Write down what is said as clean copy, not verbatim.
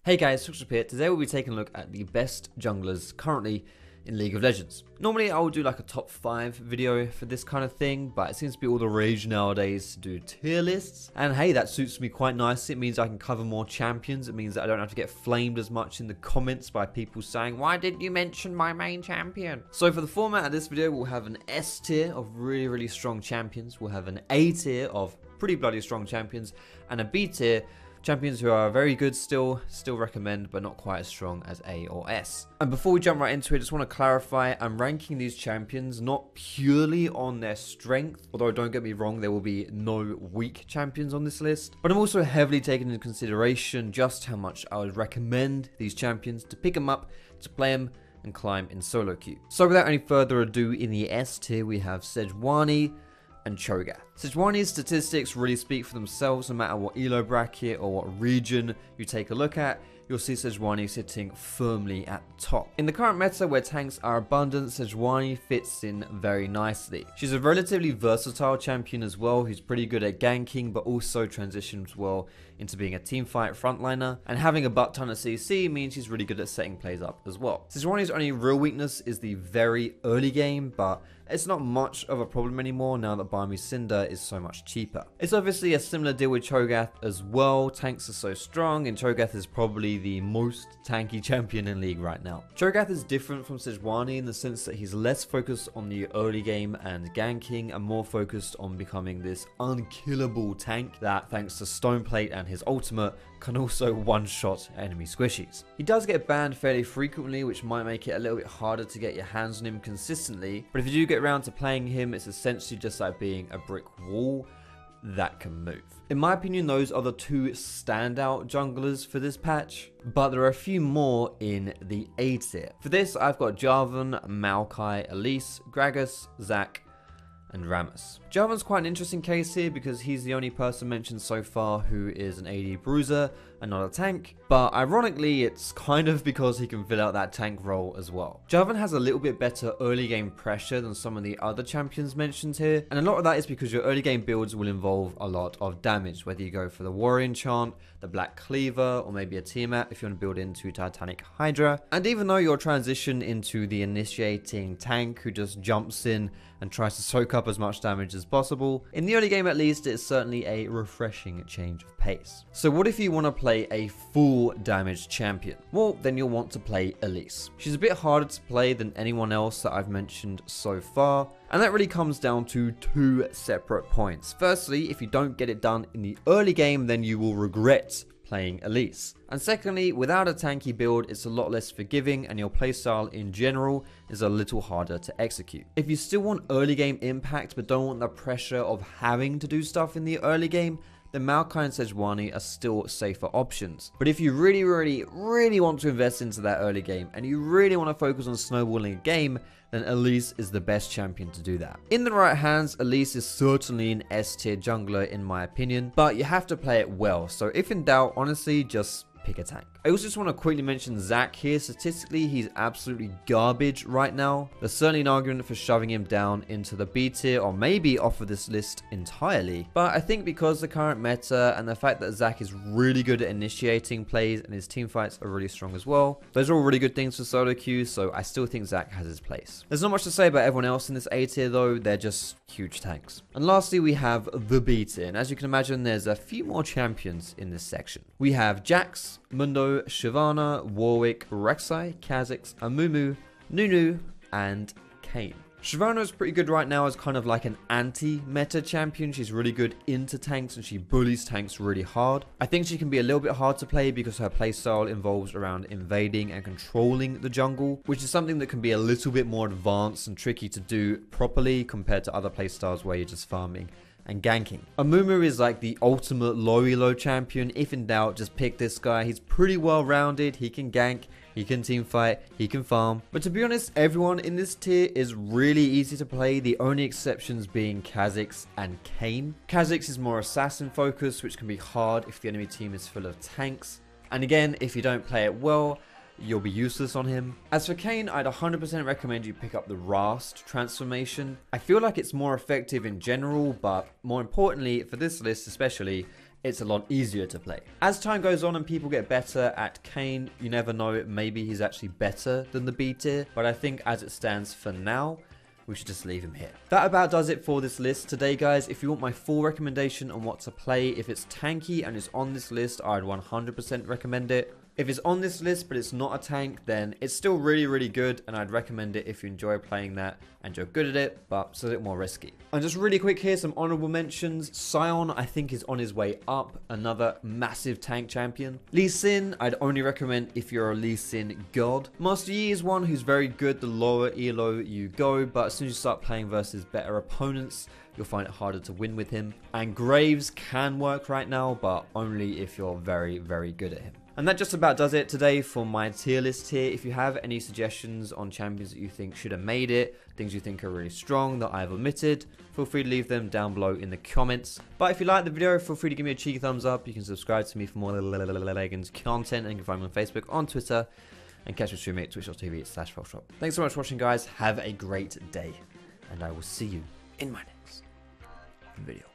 Hey guys, Foxdrop here. Today we'll be taking a look at the best junglers currently in League of Legends. Normally I would do like a top 5 video for this kind of thing, but it seems to be all the rage nowadays to do tier lists. And hey, that suits me quite nicely. It means I can cover more champions. It means that I don't have to get flamed as much in the comments by people saying, why didn't you mention my main champion? So for the format of this video, we'll have an S tier of really strong champions. We'll have an A tier of pretty bloody strong champions, and a B tier champions who are very good still recommend, but not quite as strong as A or S. And before we jump right into it, I just want to clarify, I'm ranking these champions not purely on their strength, although don't get me wrong, there will be no weak champions on this list, but I'm also heavily taking into consideration just how much I would recommend these champions to pick them up, to play them, and climb in solo queue. So without any further ado, in the S tier we have Sejuani and Cho'Gath. Sejuani's statistics really speak for themselves. No matter what elo bracket or what region you take a look at, you'll see Sejuani sitting firmly at the top. In the current meta where tanks are abundant, Sejuani fits in very nicely. She's a relatively versatile champion as well, who's pretty good at ganking, but also transitions well into being a teamfight frontliner, and having a butt ton of CC means she's really good at setting plays up as well. Sejuani's only real weakness is the very early game, but it's not much of a problem anymore now that Buy Me Cinder is so much cheaper. It's obviously a similar deal with Cho'Gath as well. Tanks are so strong, and Cho'Gath is probably the most tanky champion in League right now. Cho'Gath is different from Sejuani in the sense that he's less focused on the early game and ganking, and more focused on becoming this unkillable tank that, thanks to Stoneplate and his ultimate, can also one-shot enemy squishies. He does get banned fairly frequently, which might make it a little bit harder to get your hands on him consistently, but if you do get around to playing him, it's essentially just like being a brick wall that can move. In my opinion, those are the two standout junglers for this patch, but there are a few more in the A tier. For this, I've got Jarvan, Maokai, Elise, Gragas, Zac, and Rammus. Jarvan's quite an interesting case here because he's the only person mentioned so far who is an AD bruiser and not a tank, but ironically it's kind of because he can fill out that tank role as well. Jarvan has a little bit better early game pressure than some of the other champions mentioned here, and a lot of that is because your early game builds will involve a lot of damage, whether you go for the Warrior Enchant, the Black Cleaver, or maybe a Tiamat if you want to build into Titanic Hydra. And even though your transition into the initiating tank who just jumps in and tries to soak up as much damage as possible, in the early game at least, it's certainly a refreshing change of pace. So what if you want to play a full damage champion? Well, then you'll want to play Elise. She's a bit harder to play than anyone else that I've mentioned so far, and that really comes down to two separate points. Firstly, if you don't get it done in the early game, then you will regret playing Elise. And secondly, without a tanky build, it's a lot less forgiving, and your playstyle in general is a little harder to execute. If you still want early game impact but don't want the pressure of having to do stuff in the early game, then Maokai and Sejuani are still safer options. But if you really want to invest into that early game, and you really want to focus on snowballing a game, then Elise is the best champion to do that. In the right hands, Elise is certainly an S tier jungler in my opinion, but you have to play it well. So if in doubt, honestly, just pick a tank. I also just want to quickly mention Zac here. Statistically, he's absolutely garbage right now. There's certainly an argument for shoving him down into the B tier, or maybe off of this list entirely. But I think because the current meta and the fact that Zac is really good at initiating plays and his team fights are really strong as well, those are all really good things for solo queue, so I still think Zac has his place. There's not much to say about everyone else in this A tier though, they're just huge tanks. And lastly, we have the B tier, and as you can imagine, there's a few more champions in this section. We have Jax, Mundo, Shyvana, Warwick, Rek'Sai, Kha'Zix, Amumu, Nunu, and Kayn. Shyvana is pretty good right now as kind of like an anti-meta champion. She's really good into tanks and she bullies tanks really hard. I think she can be a little bit hard to play because her playstyle involves around invading and controlling the jungle, which is something that can be a little bit more advanced and tricky to do properly compared to other playstyles where you're just farming and ganking. Amumu is like the ultimate low elo champion. If in doubt, just pick this guy. He's pretty well rounded. He can gank, he can team fight, he can farm. But to be honest, everyone in this tier is really easy to play, the only exceptions being Kha'Zix and Kayn. Kha'Zix is more assassin focused, which can be hard if the enemy team is full of tanks. And again, if you don't play it well, you'll be useless on him. As for Kayn, I'd 100% recommend you pick up the Rast transformation. I feel like it's more effective in general, but more importantly, for this list especially, it's a lot easier to play. As time goes on and people get better at Kane, you never know, maybe he's actually better than the B tier, but I think as it stands for now, we should just leave him here. That about does it for this list today, guys. If you want my full recommendation on what to play, if it's tanky and it's on this list, I'd 100% recommend it. If it's on this list but it's not a tank, then it's still really, really good, and I'd recommend it if you enjoy playing that and you're good at it, but it's a bit more risky. And just really quick here, some honorable mentions. Sion, I think, is on his way up, another massive tank champion. Lee Sin, I'd only recommend if you're a Lee Sin god. Master Yi is one who's very good the lower elo you go, but as soon as you start playing versus better opponents, you'll find it harder to win with him. And Graves can work right now, but only if you're very, very good at him. And that just about does it today for my tier list here. If you have any suggestions on champions that you think should have made it, things you think are really strong that I've omitted, feel free to leave them down below in the comments. But if you like the video, feel free to give me a cheeky thumbs up. You can subscribe to me for more Legends content, and you can find me on Facebook, on Twitter, and catch me streaming at twitch.tv/Foxdrop. Thanks so much for watching, guys. Have a great day, and I will see you in my next video.